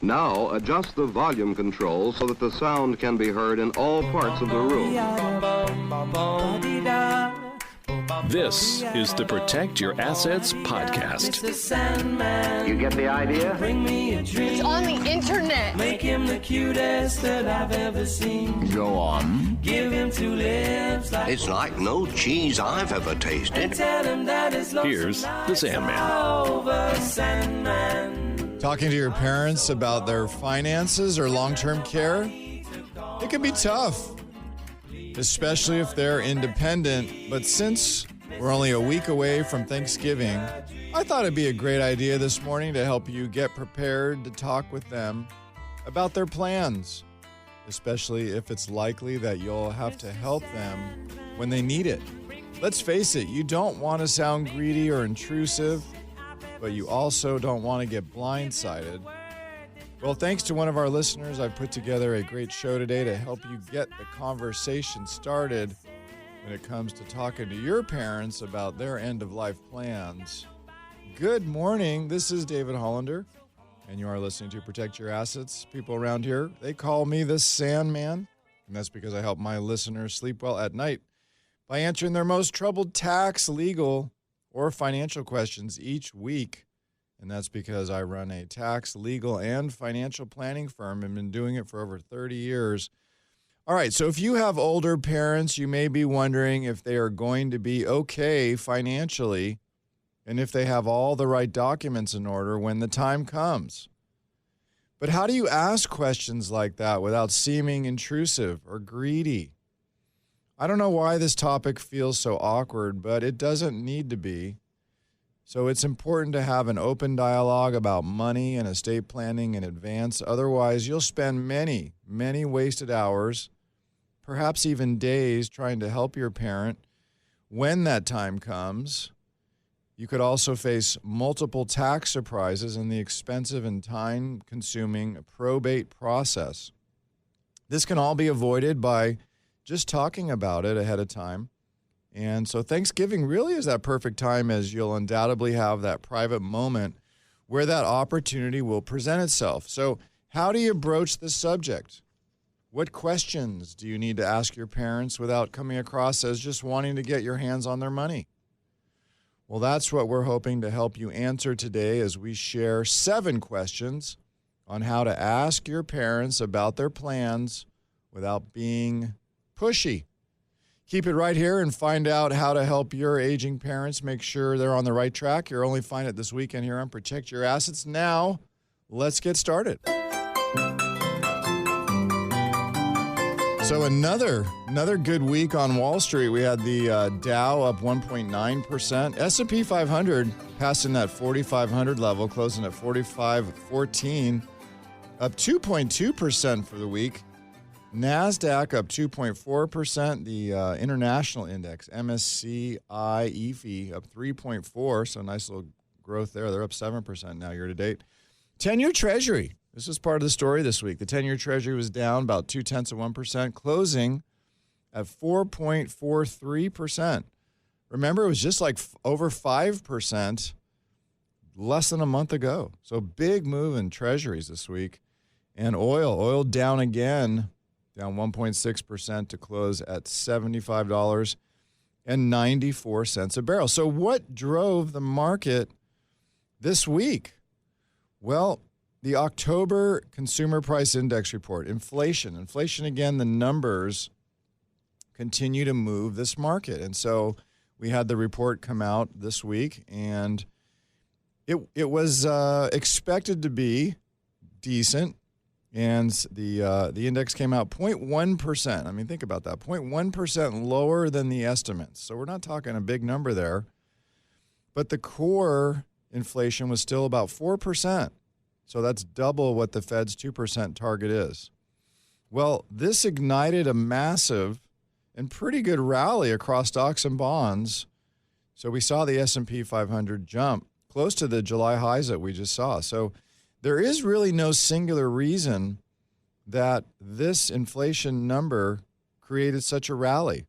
Now adjust the volume control so that the sound can be heard in all parts of the room. This is the Protect Your Assets podcast. Mr. Sandman. You get the idea? Bring me a dream. It's on the internet. Make him the cutest that I've ever seen. Go on. Give him two lips like It's like no cheese I've ever and tasted. tell him that his love Here's the Sandman. over Sandman. Talking to your parents about their finances or long-term care, it can be tough, especially if they're independent. But since we're only a week away from Thanksgiving, I thought it'd be a great idea this morning to help you get prepared to talk with them about their plans, especially if it's likely that you'll have to help them when they need it. Let's face it, you don't want to sound greedy or intrusive, but you also don't want to get blindsided. Well, thanks to one of our listeners, I've put together a great show today to help you get the conversation started when it comes to talking to your parents about their end-of-life plans. Good morning. This is David Hollander, and you are listening to Protect Your Assets. People around here, they call me the Sandman, and that's because I help my listeners sleep well at night by answering their most troubled tax, legal, or financial questions each week. And that's because I run a tax, legal, and financial planning firm and been doing it for over 30 years. All right, so if you have older parents, you may be wondering if they are going to be okay financially and if they have all the right documents in order when the time comes. But how do you ask questions like that without seeming intrusive or greedy? I don't know why this topic feels so awkward, but it doesn't need to be. So it's important to have an open dialogue about money and estate planning in advance. Otherwise, you'll spend many, many wasted hours, perhaps even days, trying to help your parent when that time comes. You could also face multiple tax surprises in the expensive and time-consuming probate process. This can all be avoided by just talking about it ahead of time. And so Thanksgiving really is that perfect time, as you'll undoubtedly have that private moment where that opportunity will present itself. So how do you broach the subject? What questions do you need to ask your parents without coming across as just wanting to get your hands on their money? Well, that's what we're hoping to help you answer today as we share 7 questions on how to ask your parents about their plans without being pushy. Keep it right here and find out how to help your aging parents make sure they're on the right track. You'll only find it this weekend here on Protect Your Assets. Now, let's get started. So another good week on Wall Street. We had the Dow up 1.9%. S&P 500 passing that 4,500 level, closing at 4514, up 2.2% for the week. NASDAQ up 2.4%. The international index, MSCI EAFE, up 3.4%. So nice little growth there. They're up 7% now year to date. 10-year Treasury. This is part of the story this week. The 10-year Treasury was down about 0.2%, closing at 4.43%. Remember, it was just like over 5% less than a month ago. So big move in Treasuries this week. And oil down again, down 1.6% to close at $75.94 a barrel. So what drove the market this week? Well, the October Consumer Price Index report, inflation again, the numbers continue to move this market. And so we had the report come out this week, and it was expected to be decent. And the index came out 0.1%. I mean, think about that, 0.1% lower than the estimates. So we're not talking a big number there. But the core inflation was still about 4%. So that's double what the Fed's 2% target is. Well, this ignited a massive and pretty good rally across stocks and bonds. So we saw the S&P 500 jump close to the July highs that we just saw. So there is really no singular reason that this inflation number created such a rally.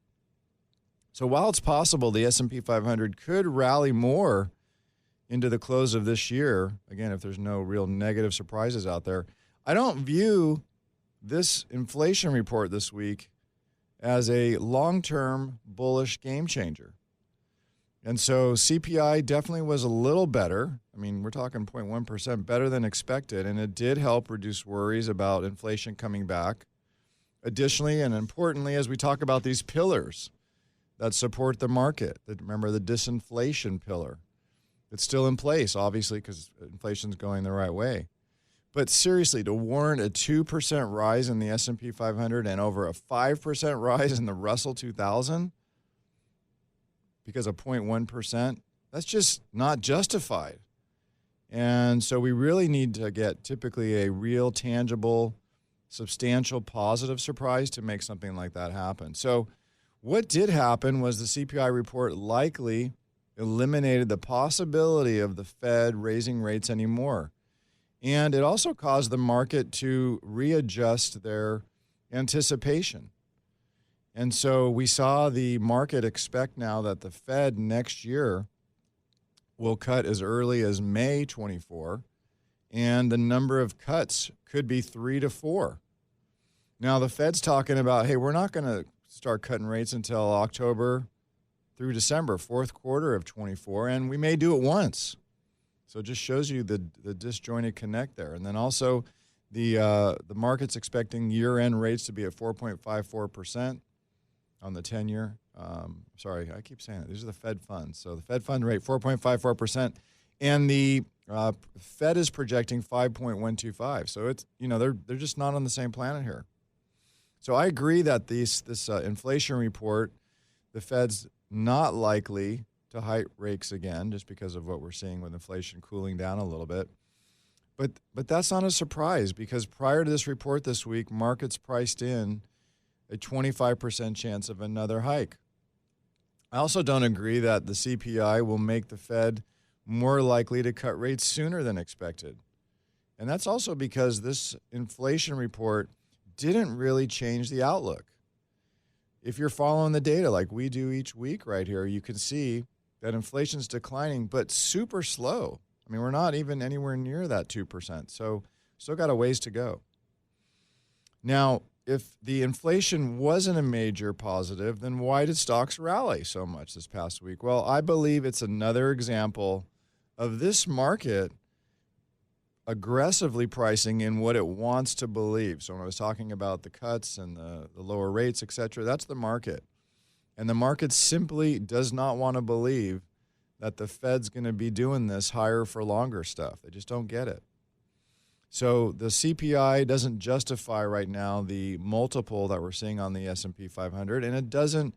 So while it's possible the S&P 500 could rally more into the close of this year, again, if there's no real negative surprises out there, I don't view this inflation report this week as a long-term bullish game changer. And so CPI definitely was a little better. I mean, we're talking 0.1% better than expected, and it did help reduce worries about inflation coming back. Additionally, and importantly, as we talk about these pillars that support the market, remember the disinflation pillar, it's still in place, obviously, because inflation's going the right way. But seriously, to warrant a 2% rise in the S&P 500 and over a 5% rise in the Russell 2000 because of 0.1%, that's just not justified. And so we really need to get typically a real, tangible, substantial positive surprise to make something like that happen. So what did happen was the CPI report likely eliminated the possibility of the Fed raising rates anymore. And it also caused the market to readjust their anticipation. And so we saw the market expect now that the Fed next year will cut as early as May 24, and the number of cuts could be 3 to 4. Now, the Fed's talking about, hey, we're not going to start cutting rates until October through December, fourth quarter of 24, and we may do it once. So it just shows you the disjointed connect there. And then also the market's expecting year-end rates to be at 4.54% on the 10-year. Sorry, I keep saying it. These are the Fed funds. So the Fed fund rate, 4.54%. And the Fed is projecting 5.125. So it's, they're just not on the same planet here. So I agree that this inflation report, the Fed's not likely to hike rates again just because of what we're seeing with inflation cooling down a little bit. But that's not a surprise because prior to this report this week, markets priced in a 25% chance of another hike. I also don't agree that the CPI will make the Fed more likely to cut rates sooner than expected. And that's also because this inflation report didn't really change the outlook. If you're following the data like we do each week right here, you can see that inflation's declining, but super slow. I mean, we're not even anywhere near that 2%, so still got a ways to go. Now, if the inflation wasn't a major positive, then why did stocks rally so much this past week? Well, I believe it's another example of this market aggressively pricing in what it wants to believe. So when I was talking about the cuts and the lower rates, et cetera, that's the market. And the market simply does not want to believe that the Fed's going to be doing this higher for longer stuff. They just don't get it. So the CPI doesn't justify right now the multiple that we're seeing on the S&P 500, and it doesn't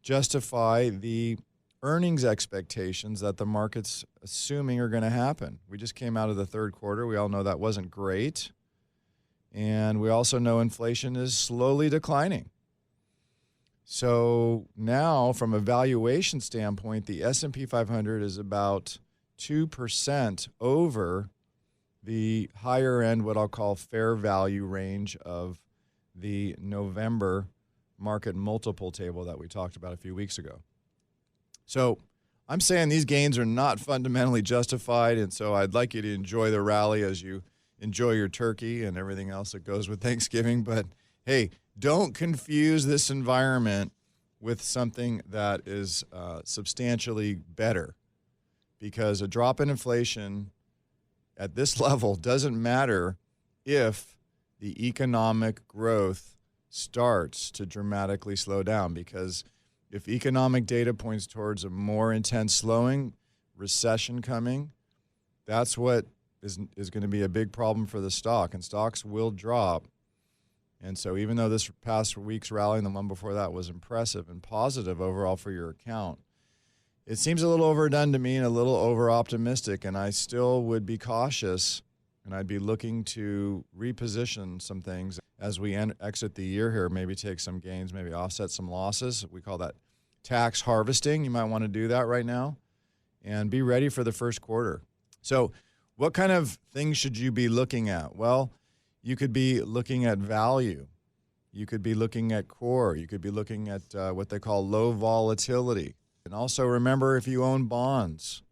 justify the earnings expectations that the market's assuming are going to happen. We just came out of the third quarter. We all know that wasn't great. And we also know inflation is slowly declining. So now, from a valuation standpoint, the S&P 500 is about 2% over the higher end, what I'll call fair value range of the November market multiple table that we talked about a few weeks ago. So I'm saying these gains are not fundamentally justified, and so I'd like you to enjoy the rally as you enjoy your turkey and everything else that goes with Thanksgiving. But hey, don't confuse this environment with something that is substantially better, because a drop in inflation at this level doesn't matter if the economic growth starts to dramatically slow down, because if economic data points towards a more intense slowing, recession coming, that's what is going to be a big problem for the stock, and stocks will drop. And so even though this past week's rally and the one before that was impressive and positive overall for your account, it seems a little overdone to me and a little over-optimistic, and I still would be cautious, and I'd be looking to reposition some things as we exit the year here, maybe take some gains, maybe offset some losses. We call that tax harvesting. You might want to do that right now and be ready for the first quarter. So what kind of things should you be looking at? Well, you could be looking at value. You could be looking at core. You could be looking at what they call low volatility. And also remember, if you own bonds,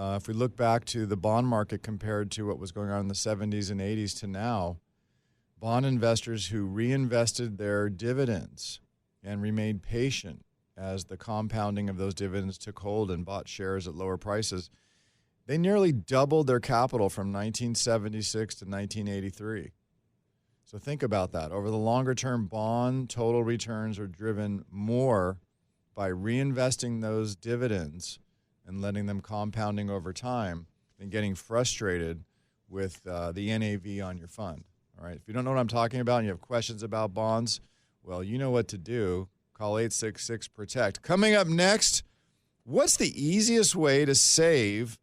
If we look back to the bond market compared to what was going on in the 70s and 80s to now, bond investors who reinvested their dividends and remained patient as the compounding of those dividends took hold and bought shares at lower prices, they nearly doubled their capital from 1976 to 1983. So think about that. Over the longer term, bond total returns are driven more by reinvesting those dividends and letting them compounding over time than getting frustrated with the NAV on your fund. All right. If you don't know what I'm talking about and you have questions about bonds, well, you know what to do. Call 866-PROTECT. Coming up next, what's the easiest way to save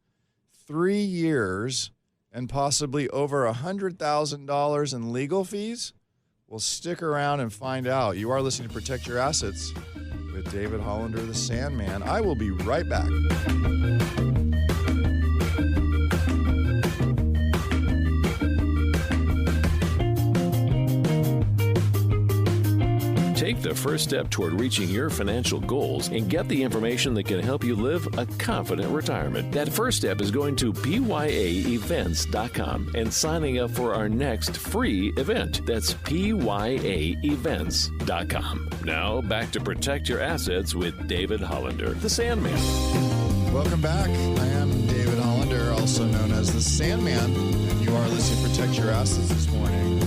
3 years and possibly over $100,000 in legal fees? Well, stick around and find out. You are listening to Protect Your Assets with David Hollander, the Sandman. I will be right back. Take the first step toward reaching your financial goals and get the information that can help you live a confident retirement. That first step is going to PYAevents.com and signing up for our next free event. That's PYAevents.com. Now, back to Protect Your Assets with David Hollander, the Sandman. Welcome back. I am David Hollander, also known as the Sandman, and you are listening to Protect Your Assets this morning.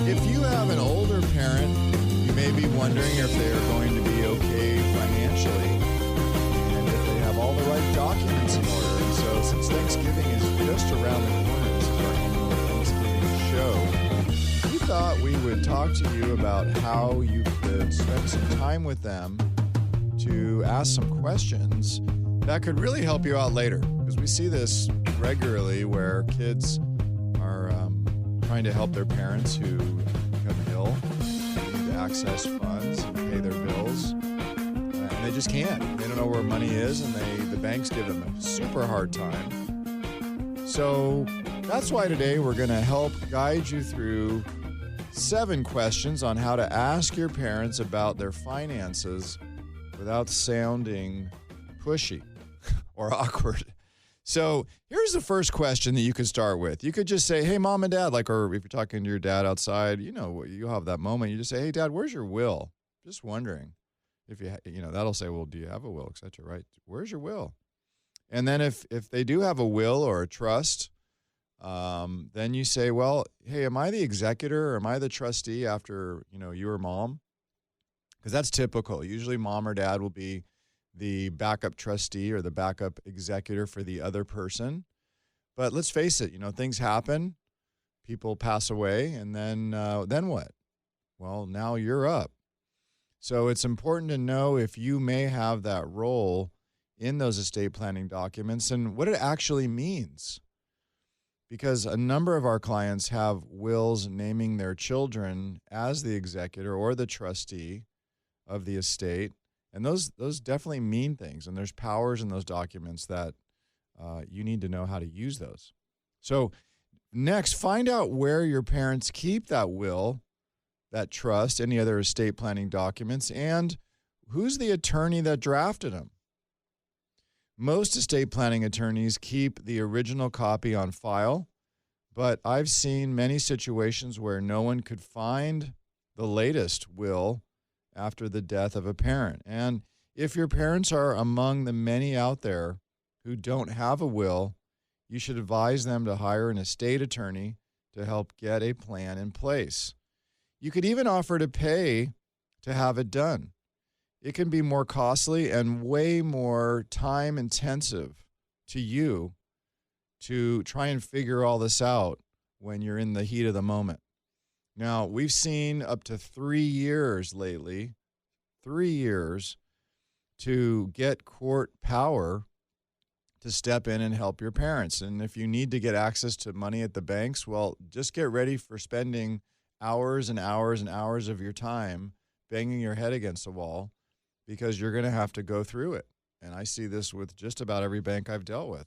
If you have an older parent, you may be wondering if they are going to be okay financially and if they have all the right documents in order. And so since Thanksgiving is just around the corner, this is our annual Thanksgiving show, we thought we would talk to you about how you could spend some time with them to ask some questions that could really help you out later. Because we see this regularly where kids are trying to help their parents who become ill, need to access funds and pay their bills, and they just can't. They don't know where money is, and the banks give them a super hard time. So that's why today we're going to help guide you through 7 questions on how to ask your parents about their finances without sounding pushy or awkward. So here's the first question that you could start with. You could just say, hey, mom and dad, or if you're talking to your dad outside, you have that moment. You just say, hey, dad, where's your will? Just wondering if that'll say, well, do you have a will, et cetera, right? Where's your will? And then if they do have a will or a trust, then you say, well, hey, am I the executor or am I the trustee after, you or mom? Because that's typical. Usually mom or dad will be the backup trustee or the backup executor for the other person. But let's face it, things happen, people pass away, and then what? Well, now you're up. So it's important to know if you may have that role in those estate planning documents and what it actually means. Because a number of our clients have wills naming their children as the executor or the trustee of the estate. And those definitely mean things, and there's powers in those documents that you need to know how to use those. So next, find out where your parents keep that will, that trust, any other estate planning documents, and who's the attorney that drafted them. Most estate planning attorneys keep the original copy on file, but I've seen many situations where no one could find the latest will after the death of a parent. And if your parents are among the many out there who don't have a will, you should advise them to hire an estate attorney to help get a plan in place. You could even offer to pay to have it done. It can be more costly and way more time intensive to you to try and figure all this out when you're in the heat of the moment. Now, we've seen up to 3 years lately, 3 years, to get court power to step in and help your parents. And if you need to get access to money at the banks, well, just get ready for spending hours and hours and hours of your time banging your head against the wall, because you're going to have to go through it. And I see this with just about every bank I've dealt with.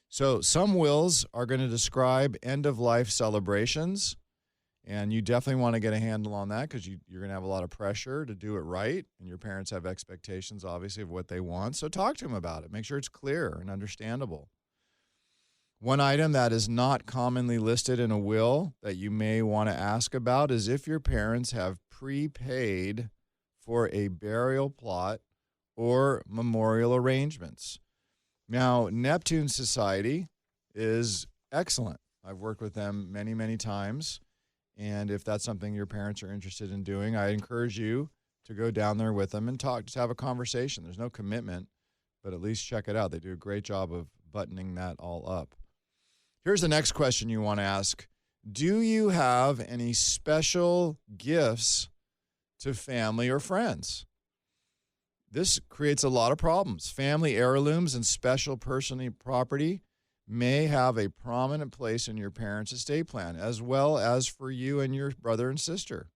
So some wills are going to describe end-of-life celebrations, And you definitely want to get a handle on that because you're going to have a lot of pressure to do it right. And your parents have expectations, obviously, of what they want. So talk to them about it. Make sure it's clear and understandable. One item that is not commonly listed in a will that you may want to ask about is if your parents have prepaid for a burial plot or memorial arrangements. Now, Neptune Society is excellent. I've worked with them many, many times. And if that's something your parents are interested in doing, I encourage you to go down there with them and talk, just have a conversation. There's no commitment, but at least check it out. They do a great job of buttoning that all up. Here's the next question you want to ask. Do you have any special gifts to family or friends? This creates a lot of problems. Family heirlooms and special personal property may have a prominent place in your parents' estate plan, as well as for you and your brother and sister.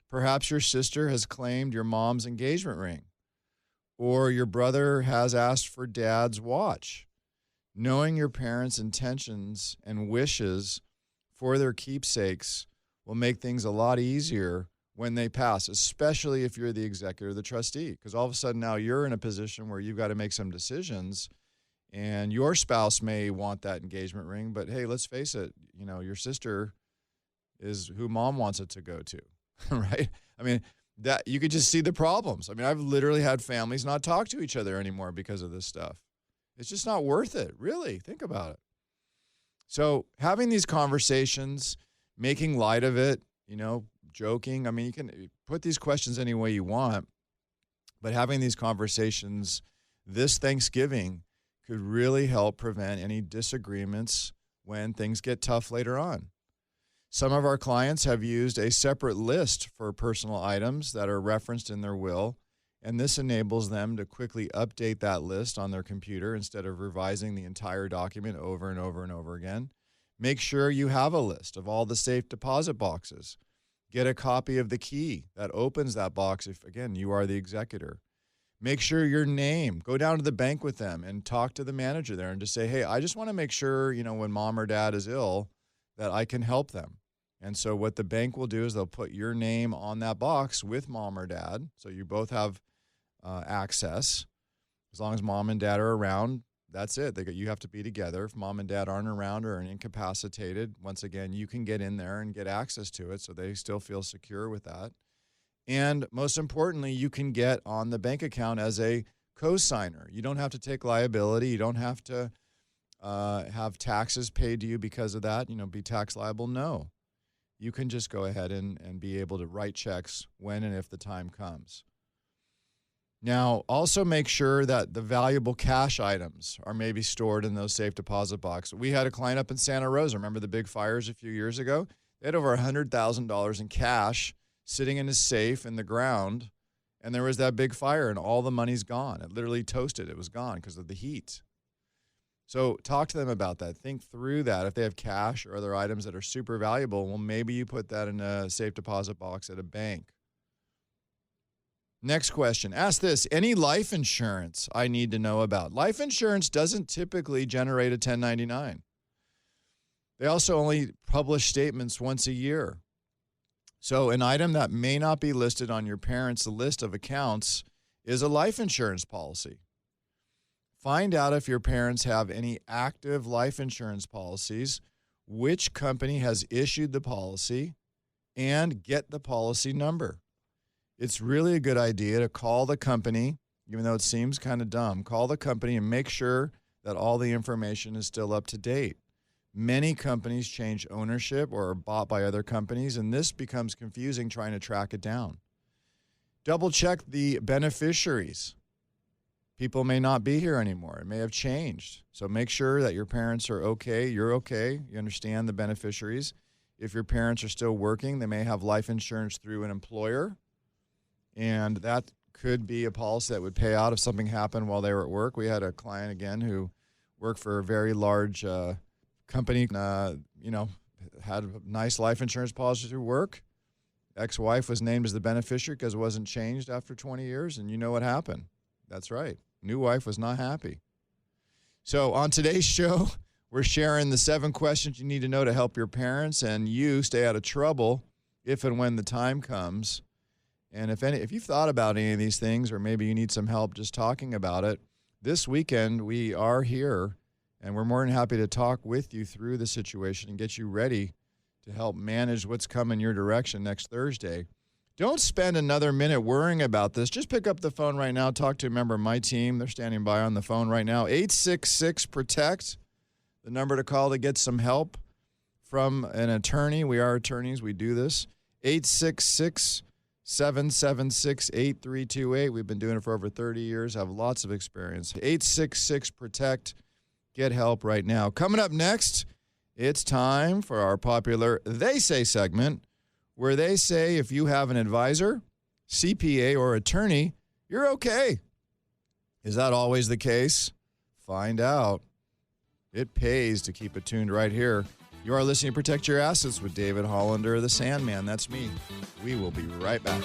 Perhaps your sister has claimed your mom's engagement ring, or your brother has asked for dad's watch. Knowing your parents' intentions and wishes for their keepsakes will make things a lot easier when they pass, especially if you're the executor or the trustee, because all of a sudden now you're in a position where you've got to make some decisions, and your spouse may want that engagement ring, but hey, let's face it, your sister is who mom wants it to go to, right? I mean, that you could just see the problems. I mean, I've literally had families not talk to each other anymore because of this stuff. It's just not worth it, really. Think about it. So having these conversations, making light of it, joking. I mean, you can put these questions any way you want, but having these conversations this Thanksgiving could really help prevent any disagreements when things get tough later on. Some of our clients have used a separate list for personal items that are referenced in their will, and this enables them to quickly update that list on their computer instead of revising the entire document over and over and over again. Make sure you have a list of all the safe deposit boxes. Get a copy of the key that opens that box if, again, you are the executor. Make sure your name, go down to the bank with them and talk to the manager there and just say, hey, I just want to make sure, when mom or dad is ill, that I can help them. And so what the bank will do is they'll put your name on that box with mom or dad, so you both have access. As long as mom and dad are around, that's it. You have to be together. If mom and dad aren't around or are incapacitated, once again, you can get in there and get access to it so they still feel secure with that. And most importantly, you can get on the bank account as a co-signer. You don't have to take liability. You don't have to have taxes paid to you because of that, be tax liable. No. You can just go ahead and be able to write checks when and if the time comes. Now, also make sure that the valuable cash items are maybe stored in those safe deposit boxes. We had a client up in Santa Rosa. Remember the big fires a few years ago? They had over $100,000 in cash sitting in a safe in the ground, and there was that big fire, and all the money's gone. It literally toasted. It was gone because of the heat. So talk to them about that. Think through that. If they have cash or other items that are super valuable, well, maybe you put that in a safe deposit box at a bank. Next question. Ask this. Any life insurance I need to know about? Life insurance doesn't typically generate a 1099. They also only publish statements once a year. So an item that may not be listed on your parents' list of accounts is a life insurance policy. Find out if your parents have any active life insurance policies, which company has issued the policy, and get the policy number. It's really a good idea to call the company, even though it seems kind of dumb. Call the company and make sure that all the information is still up to date. Many companies change ownership or are bought by other companies, and this becomes confusing trying to track it down. Double check the beneficiaries. People may not be here anymore. It may have changed. So make sure that your parents are okay, you're okay, you understand the beneficiaries. If your parents are still working, they may have life insurance through an employer, and that could be a policy that would pay out if something happened while they were at work. We had a client, again, who worked for a very large company, had a nice life insurance policy through work. Ex-wife was named as the beneficiary because it wasn't changed after 20 years, and you know what happened. That's right. New wife was not happy. So on today's show, We're sharing the 7 questions you need to know to help your parents and you stay out of trouble if and when the time comes. And if you've thought about any of these things, or maybe you need some help just talking about it, this weekend we are here, and we're more than happy to talk with you through the situation and get you ready to help manage what's coming your direction next Thursday. Don't spend another minute worrying about this. Just pick up the phone right now. Talk to a member of my team. They're standing by on the phone right now. 866-PROTECT, the number to call to get some help from an attorney. We are attorneys. We do this. 866-776-8328. We've been doing it for over 30 years. Have lots of experience. 866-PROTECT. Get help right now. Coming up next, it's time for our popular They Say segment, where they say if you have an advisor, CPA, or attorney, you're okay. Is that always the case? Find out. It pays to keep it tuned right here. You are listening to Protect Your Assets with David Hollander, the Sandman. That's me. We will be right back.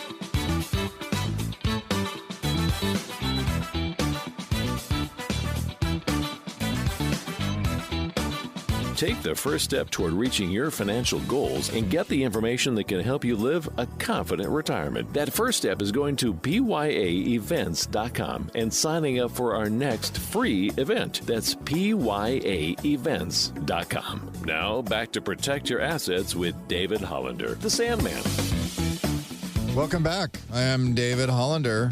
Take the first step toward reaching your financial goals and get the information that can help you live a confident retirement. That first step is going to pyaevents.com and signing up for our next free event. That's pyaevents.com. Now, back to Protect Your Assets with David Hollander, the Sandman. Welcome back. I am David Hollander,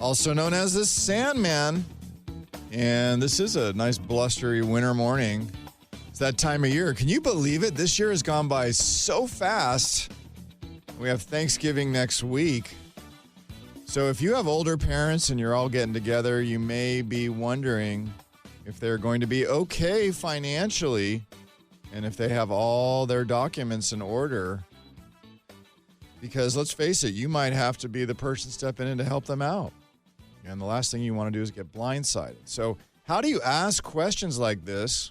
also known as the Sandman. And this is a nice blustery winter morning. It's that time of year. Can you believe it? This year has gone by so fast. We have Thanksgiving next week. So if you have older parents and you're all getting together, you may be wondering if they're going to be okay financially and if they have all their documents in order. Because let's face it, you might have to be the person stepping in to help them out. And the last thing you want to do is get blindsided. So how do you ask questions like this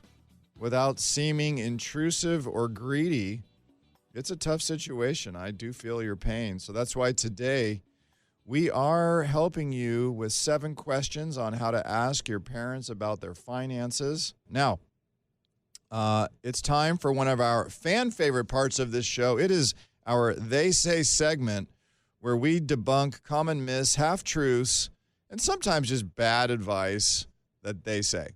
without seeming intrusive or greedy? It's a tough situation. I do feel your pain. So that's why today we are helping you with 7 questions on how to ask your parents about their finances. Now, it's time for one of our fan favorite parts of this show. It is our They Say segment, where we debunk common myths, half-truths, and sometimes just bad advice that they say.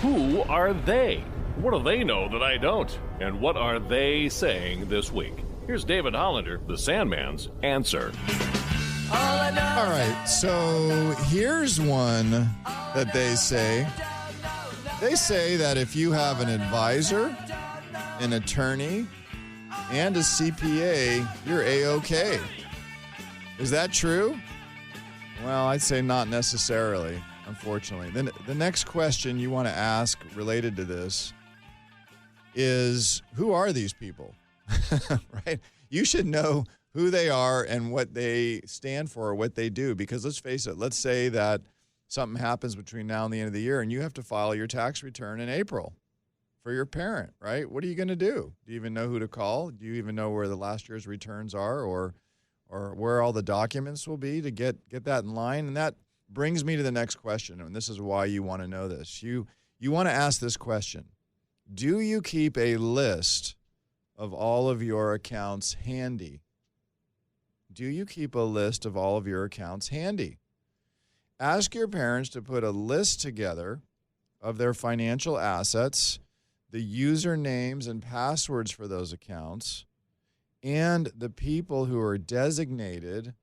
Who are they? What do they know that I don't? And what are they saying this week? Here's David Hollander, the Sandman's answer. All right, so here's one that they say. They say that if you have an advisor, an attorney, and a CPA, you're A-OK. Is that true? Well, I'd say not necessarily, unfortunately. Then the next question you want to ask related to this is, who are these people? Right? You should know who they are and what they stand for or what they do. Because let's face it, let's say that something happens between now and the end of the year and you have to file your tax return in April for your parent, right? What are you going to do? Do you even know who to call? Do you even know where the last year's returns are or where all the documents will be to get that in line? And that brings me to the next question, and this is why you want to know this. You want to ask this question. Do you keep a list of all of your accounts handy? Do you keep a list of all of your accounts handy? Ask your parents to put a list together of their financial assets, the usernames and passwords for those accounts, and the people who are designated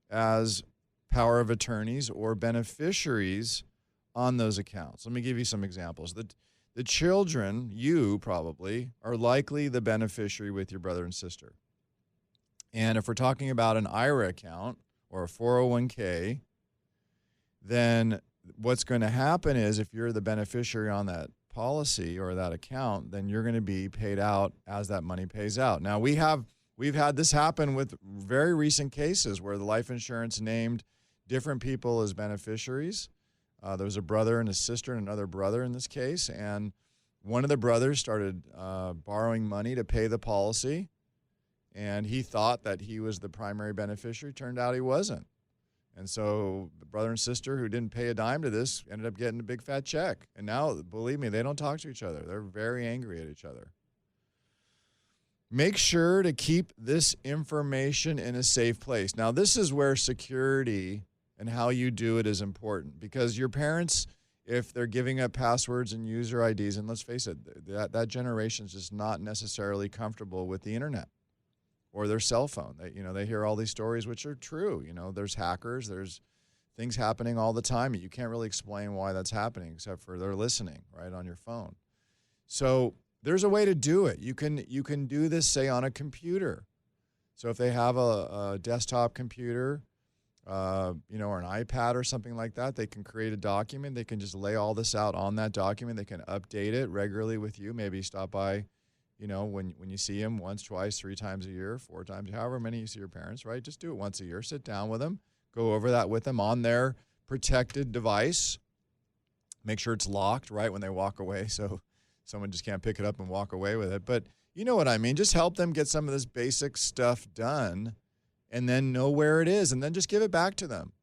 as power of attorneys or beneficiaries on those accounts. Let me give you some examples. The children, you probably, are likely the beneficiary with your brother and sister. And if we're talking about an IRA account or a 401k, then what's going to happen is if you're the beneficiary on that policy or that account, then you're going to be paid out as that money pays out. Now, we've had this happen with very recent cases where the life insurance named different people as beneficiaries. There was a brother and a sister and another brother in this case, and one of the brothers started borrowing money to pay the policy, and he thought that he was the primary beneficiary. Turned out he wasn't. And so the brother and sister who didn't pay a dime to this ended up getting a big fat check. And now, believe me, they don't talk to each other. They're very angry at each other. Make sure to keep this information in a safe place. Now, this is where security and how you do it is important, because your parents, if they're giving up passwords and user IDs, and let's face it, that generation is just not necessarily comfortable with the internet or their cell phone. They hear all these stories, which are true. There's hackers, there's things happening all the time. You can't really explain why that's happening except for they're listening right on your phone. So there's a way to do it. You can do this, say, on a computer. So if they have a desktop computer, or an iPad or something like that, they can create a document. They can just lay all this out on that document. They can update it regularly with you. Maybe stop by, when you see them once, twice, 3 times a year, 4 times, however many you see your parents, right? Just do it once a year. Sit down with them. Go over that with them on their protected device. Make sure it's locked, right, when they walk away, so someone just can't pick it up and walk away with it. But you know what I mean. Just help them get some of this basic stuff done and then know where it is, and then just give it back to them.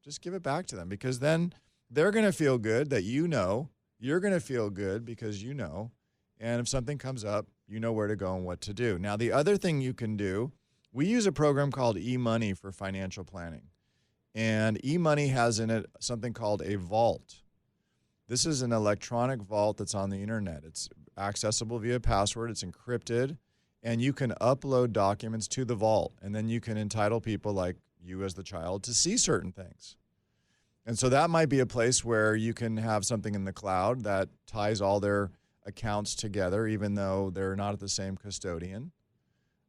Just give it back to them, because then they're going to feel good that you know. You're going to feel good because you know. And if something comes up, you know where to go and what to do. Now, the other thing you can do, we use a program called eMoney for financial planning. And eMoney has in it something called a vault. This is an electronic vault that's on the internet. It's accessible via password. It's encrypted. And you can upload documents to the vault. And then you can entitle people like you as the child to see certain things. And so that might be a place where you can have something in the cloud that ties all their accounts together, even though they're not at the same custodian.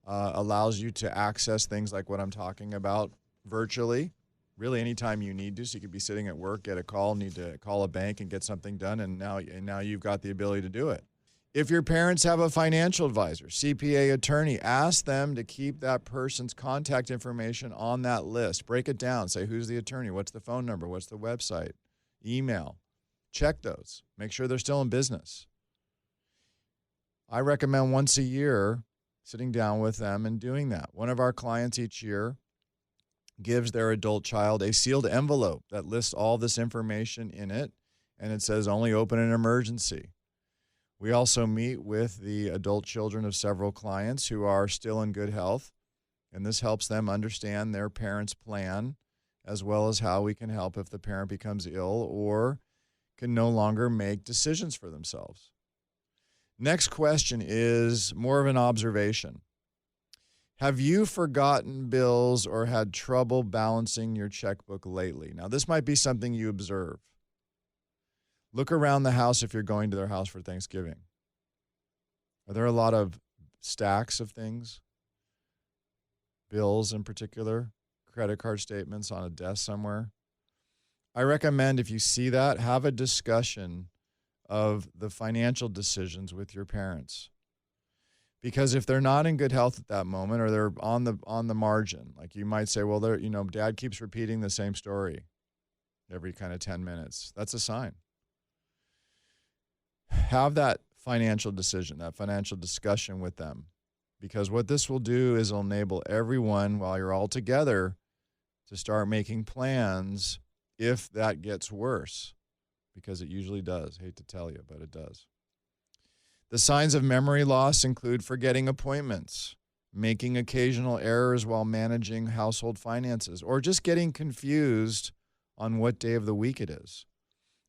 Allows you to access things like what I'm talking about virtually, really anytime you need to. So you could be sitting at work, get a call, need to call a bank and get something done, and now you've got the ability to do it. If your parents have a financial advisor, CPA, attorney, ask them to keep that person's contact information on that list. Break it down. Say, who's the attorney? What's the phone number? What's the website? Email. Check those. Make sure they're still in business. I recommend once a year sitting down with them and doing that. One of our clients each year gives their adult child a sealed envelope that lists all this information in it, and it says only open in an emergency. We also meet with the adult children of several clients who are still in good health, and this helps them understand their parents' plan, as well as how we can help if the parent becomes ill or can no longer make decisions for themselves. Next question is more of an observation. Have you forgotten bills or had trouble balancing your checkbook lately? Now, this might be something you observe. Look around the house if you're going to their house for Thanksgiving. Are there a lot of stacks of things? Bills in particular, credit card statements on a desk somewhere? I recommend if you see that, have a discussion of the financial decisions with your parents. Because if they're not in good health at that moment, or they're on the margin, like you might say, well, Dad keeps repeating the same story every kind of 10 minutes. That's a sign. Have that financial decision, that financial discussion with them. Because what this will do is it'll enable everyone, while you're all together, to start making plans if that gets worse. Because it usually does. Hate to tell you, but it does. The signs of memory loss include forgetting appointments, making occasional errors while managing household finances, or just getting confused on what day of the week it is.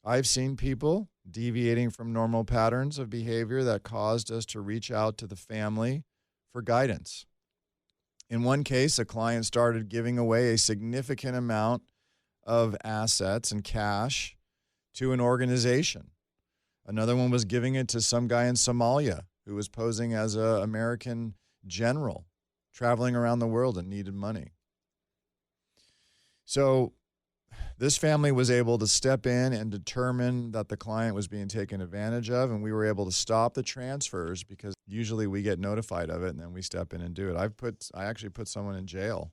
I've seen people deviating from normal patterns of behavior that caused us to reach out to the family for guidance. In one case, a client started giving away a significant amount of assets and cash to an organization. Another one was giving it to some guy in Somalia who was posing as an American general traveling around the world and needed money. So this family was able to step in and determine that the client was being taken advantage of, and we were able to stop the transfers because usually we get notified of it and then we step in and do it. I actually put someone in jail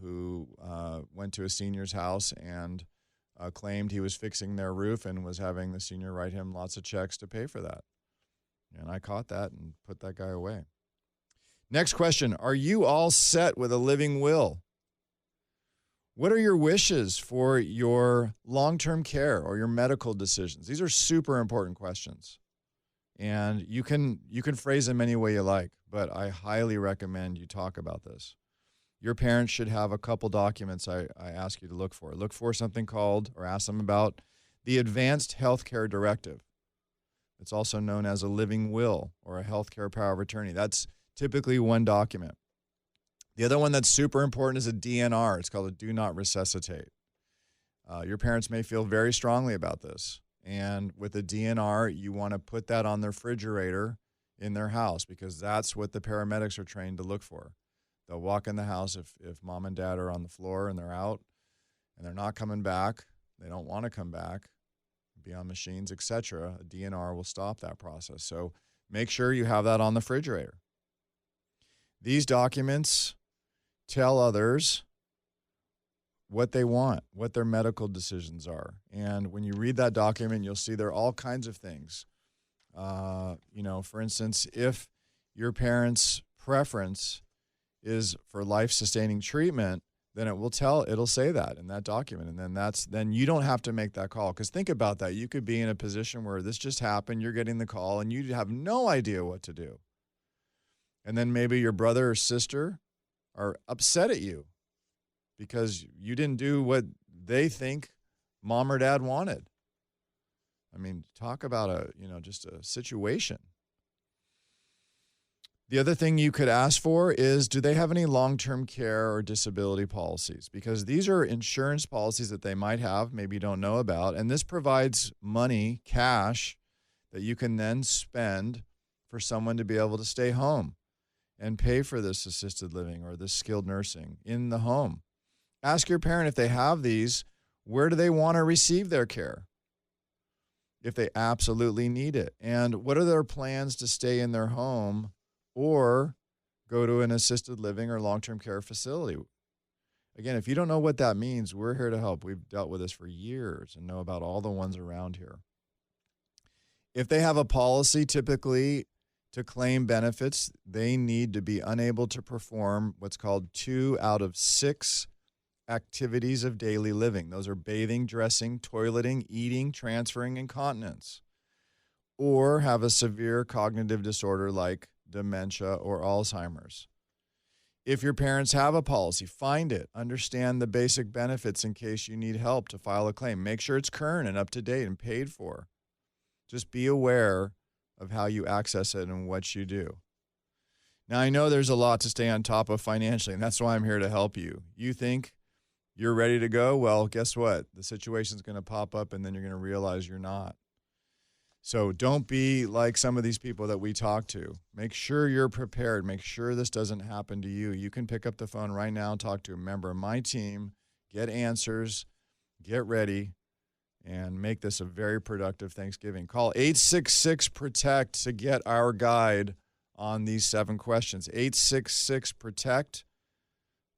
who went to a senior's house and claimed he was fixing their roof and was having the senior write him lots of checks to pay for that. And I caught that and put that guy away. Next question. Are you all set with a living will? What are your wishes for your long-term care or your medical decisions? These are super important questions. And you can phrase them any way you like, but I highly recommend you talk about this. Your parents should have a couple documents I ask you to look for. Look for something called, or ask them about, the Advanced Healthcare Directive. It's also known as a living will or a healthcare power of attorney. That's typically one document. The other one that's super important is a DNR. It's called a do not resuscitate. Your parents may feel very strongly about this. And with a DNR, you want to put that on the refrigerator in their house because that's what the paramedics are trained to look for. They'll walk in the house if mom and dad are on the floor and they're out and they're not coming back. They don't want to come back, be on machines, etc. A DNR will stop that process. So make sure you have that on the refrigerator. These documents tell others what they want, what their medical decisions are. And when you read that document, you'll see there are all kinds of things. For instance, if your parents' preference is for life-sustaining treatment, then it'll say that in that document. And then you don't have to make that call. Because think about that. You could be in a position where this just happened, you're getting the call, and you have no idea what to do. And then maybe your brother or sister are upset at you because you didn't do what they think mom or dad wanted. I mean, talk about just a situation. The other thing you could ask for is, do they have any long-term care or disability policies? Because these are insurance policies that they might have, maybe you don't know about, and this provides money, cash, that you can then spend for someone to be able to stay home and pay for this assisted living or this skilled nursing in the home. Ask your parent if they have these, where do they want to receive their care? If they absolutely need it. And what are their plans to stay in their home or go to an assisted living or long-term care facility? Again, if you don't know what that means, we're here to help. We've dealt with this for years and know about all the ones around here. If they have a policy, typically to claim benefits, they need to be unable to perform what's called 2 out of 6 activities of daily living. Those are bathing, dressing, toileting, eating, transferring, and continence. Or have a severe cognitive disorder like dementia or Alzheimer's. If your parents have a policy, find it. Understand the basic benefits in case you need help to file a claim. Make sure it's current and up to date and paid for. Just be aware of how you access it and what you do. Now, I know there's a lot to stay on top of financially, and that's why I'm here to help you. You think you're ready to go? Well, guess what? The situation's going to pop up, and then you're going to realize you're not. So don't be like some of these people that we talk to. Make sure you're prepared. Make sure this doesn't happen to you. You can pick up the phone right now and talk to a member of my team, get answers, get ready, and make this a very productive Thanksgiving. Call 866-PROTECT to get our guide on these 7 questions. 866-PROTECT.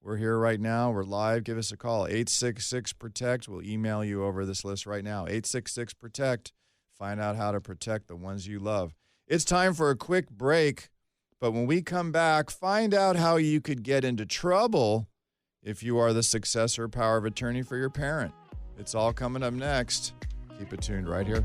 We're here right now. We're live. Give us a call. 866-PROTECT. We'll email you over this list right now. 866-PROTECT. Find out how to protect the ones you love. It's time for a quick break, but when we come back, find out how you could get into trouble if you are the successor power of attorney for your parent. It's all coming up next. Keep it tuned right here.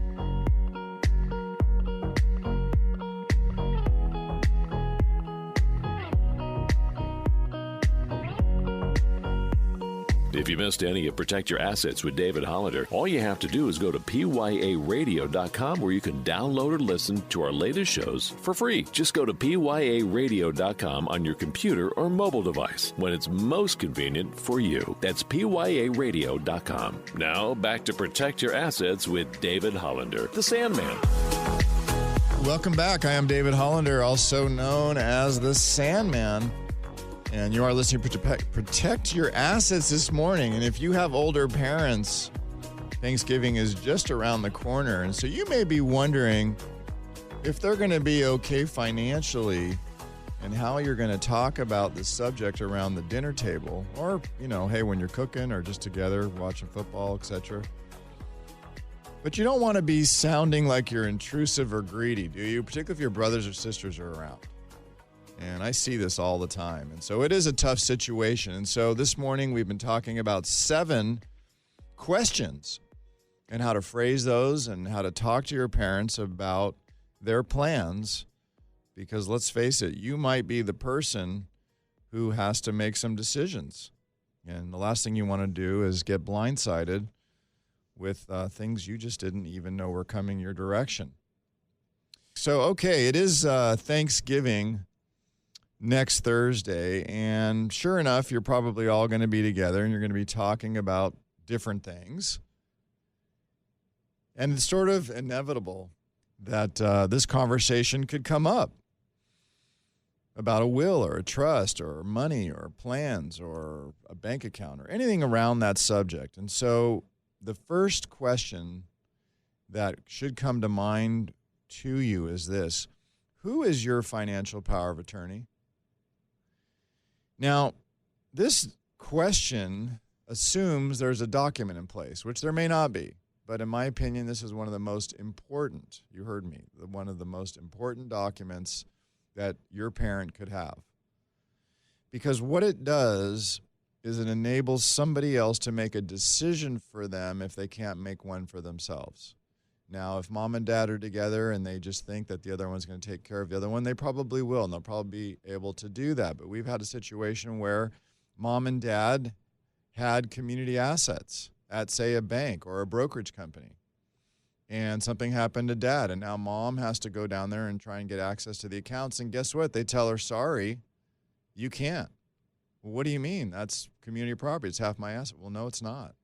If you missed any of Protect Your Assets with David Hollander, all you have to do is go to pyaradio.com where you can download or listen to our latest shows for free. Just go to pyaradio.com on your computer or mobile device when it's most convenient for you. That's pyaradio.com. Now, back to Protect Your Assets with David Hollander, the Sandman. Welcome back. I am David Hollander, also known as the Sandman. And you are listening to Protect Your Assets this morning. And if you have older parents, Thanksgiving is just around the corner. And so you may be wondering if they're going to be okay financially and how you're going to talk about the subject around the dinner table. Or, hey, when you're cooking or just together watching football, etc. But you don't want to be sounding like you're intrusive or greedy, do you? Particularly if your brothers or sisters are around. And I see this all the time. And so it is a tough situation. And so this morning we've been talking about 7 questions and how to phrase those and how to talk to your parents about their plans. Because let's face it, you might be the person who has to make some decisions. And the last thing you want to do is get blindsided with things you just didn't even know were coming your direction. So, okay, it is Thanksgiving next Thursday, and sure enough, you're probably all going to be together, and you're going to be talking about different things. And it's sort of inevitable that this conversation could come up about a will or a trust or money or plans or a bank account or anything around that subject. And so the first question that should come to mind to you is this: who is your financial power of attorney? Now, this question assumes there's a document in place, which there may not be. But in my opinion, this is one of the most important, you heard me, one of the most important documents that your parent could have. Because what it does is it enables somebody else to make a decision for them if they can't make one for themselves. Now, if mom and dad are together and they just think that the other one's going to take care of the other one, they probably will, and they'll probably be able to do that. But we've had a situation where mom and dad had community assets at, say, a bank or a brokerage company. And something happened to dad, and now mom has to go down there and try and get access to the accounts. And guess what? They tell her, sorry, you can't. Well, what do you mean? That's community property. It's half my asset. Well, no, it's not.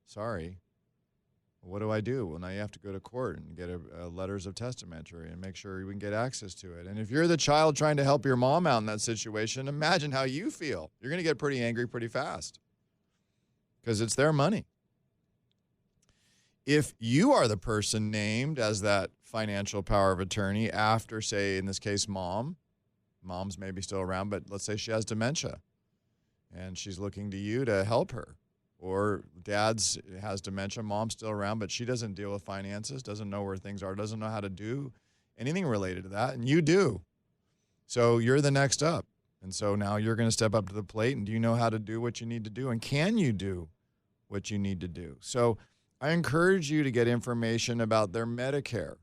Sorry. What do I do? Well, now you have to go to court and get a letters of testamentary and make sure we can get access to it. And if you're the child trying to help your mom out in that situation, imagine how you feel. You're going to get pretty angry pretty fast because it's their money. If you are the person named as that financial power of attorney after, say, in this case, mom's maybe still around, but let's say she has dementia and she's looking to you to help her. Or dad's has dementia, mom's still around, but she doesn't deal with finances, doesn't know where things are, doesn't know how to do anything related to that, and you do. So you're the next up. And so now you're going to step up to the plate, and do you know how to do what you need to do, and can you do what you need to do? So I encourage you to get information about their Medicare.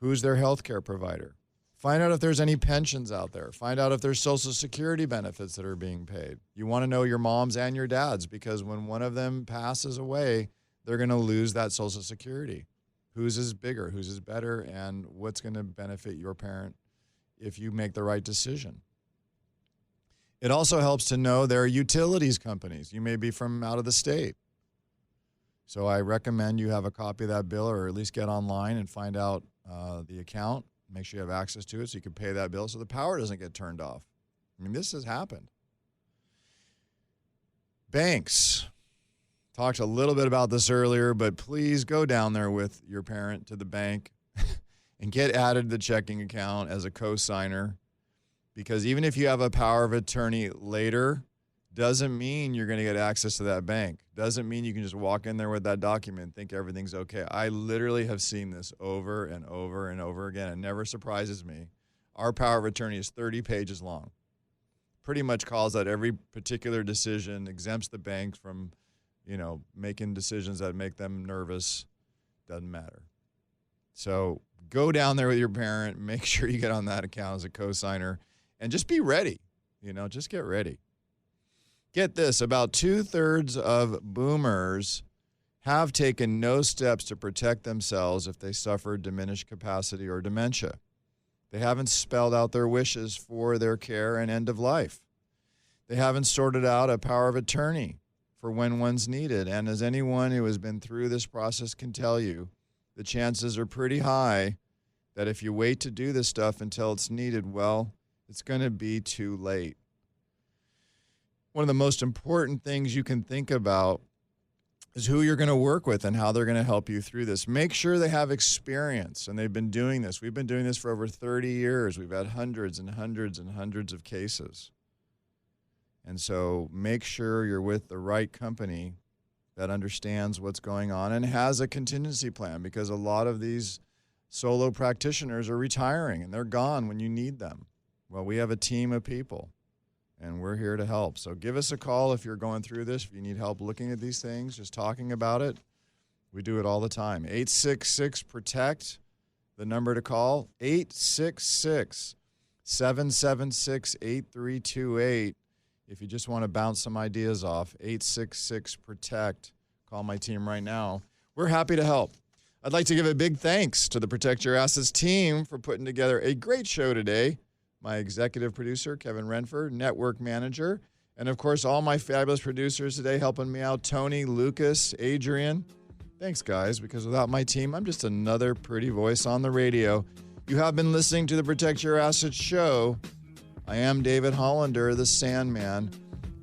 Who's their health care provider? Find out if there's any pensions out there. Find out if there's Social Security benefits that are being paid. You want to know your mom's and your dad's, because when one of them passes away, they're going to lose that Social Security. Whose is bigger? Whose is better? And what's going to benefit your parent if you make the right decision? It also helps to know their utilities companies. You may be from out of the state. So I recommend you have a copy of that bill, or at least get online and find out the account. Make sure you have access to it so you can pay that bill so the power doesn't get turned off. I mean, this has happened. Banks. Talked a little bit about this earlier, but please go down there with your parent to the bank and get added to the checking account as a co-signer, because even if you have a power of attorney later, doesn't mean you're going to get access to that bank. Doesn't mean you can just walk in there with that document and think everything's okay. I literally have seen this over and over and over again. It never surprises me. Our power of attorney is 30 pages long. Pretty much calls out every particular decision, exempts the bank from, making decisions that make them nervous. Doesn't matter. So go down there with your parent, make sure you get on that account as a co-signer, and just be ready. Just get ready. Get this, about 2/3 of boomers have taken no steps to protect themselves if they suffer diminished capacity or dementia. They haven't spelled out their wishes for their care and end of life. They haven't sorted out a power of attorney for when one's needed. And as anyone who has been through this process can tell you, the chances are pretty high that if you wait to do this stuff until it's needed, well, it's going to be too late. One of the most important things you can think about is who you're going to work with and how they're going to help you through this. Make sure they have experience, and they've been doing this. We've been doing this for over 30 years. We've had hundreds and hundreds and hundreds of cases. And so make sure you're with the right company that understands what's going on and has a contingency plan, because a lot of these solo practitioners are retiring and they're gone when you need them. Well, we have a team of people, and we're here to help. So give us a call if you're going through this, if you need help looking at these things, just talking about it. We do it all the time. 866-PROTECT, the number to call, 866-776-8328. If you just want to bounce some ideas off, 866-PROTECT. Call my team right now. We're happy to help. I'd like to give a big thanks to the Protect Your Assets team for putting together a great show today. My executive producer, Kevin Renford, network manager, and, of course, all my fabulous producers today helping me out, Tony, Lucas, Adrian. Thanks, guys, because without my team, I'm just another pretty voice on the radio. You have been listening to the Protect Your Assets show. I am David Hollander, the Sandman.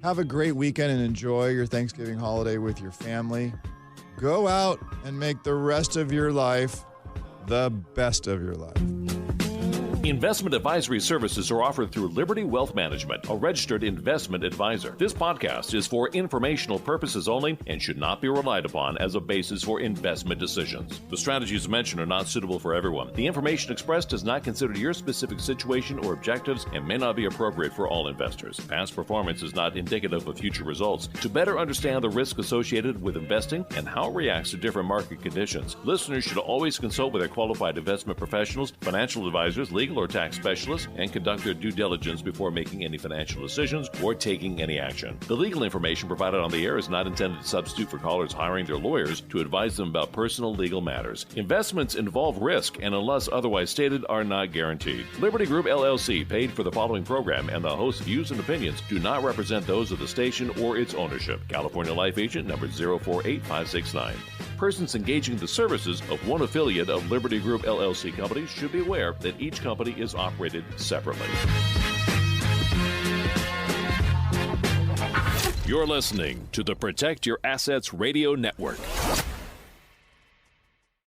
Have a great weekend and enjoy your Thanksgiving holiday with your family. Go out and make the rest of your life the best of your life. Investment advisory services are offered through Liberty Wealth Management, a registered investment advisor. This podcast is for informational purposes only and should not be relied upon as a basis for investment decisions. The strategies mentioned are not suitable for everyone. The information expressed does not consider your specific situation or objectives and may not be appropriate for all investors. Past performance is not indicative of future results. To better understand the risk associated with investing and how it reacts to different market conditions, listeners should always consult with their qualified investment professionals, financial advisors, legal or tax specialists, and conduct their due diligence before making any financial decisions or taking any action. The legal information provided on the air is not intended to substitute for callers hiring their lawyers to advise them about personal legal matters. Investments involve risk and, unless otherwise stated, are not guaranteed. Liberty Group LLC paid for the following program, and the host's views and opinions do not represent those of the station or its ownership. California Life Agent number 048569. Persons engaging the services of one affiliate of Liberty Group LLC companies should be aware that each company is operated separately. You're listening to the Protect Your Assets Radio Network.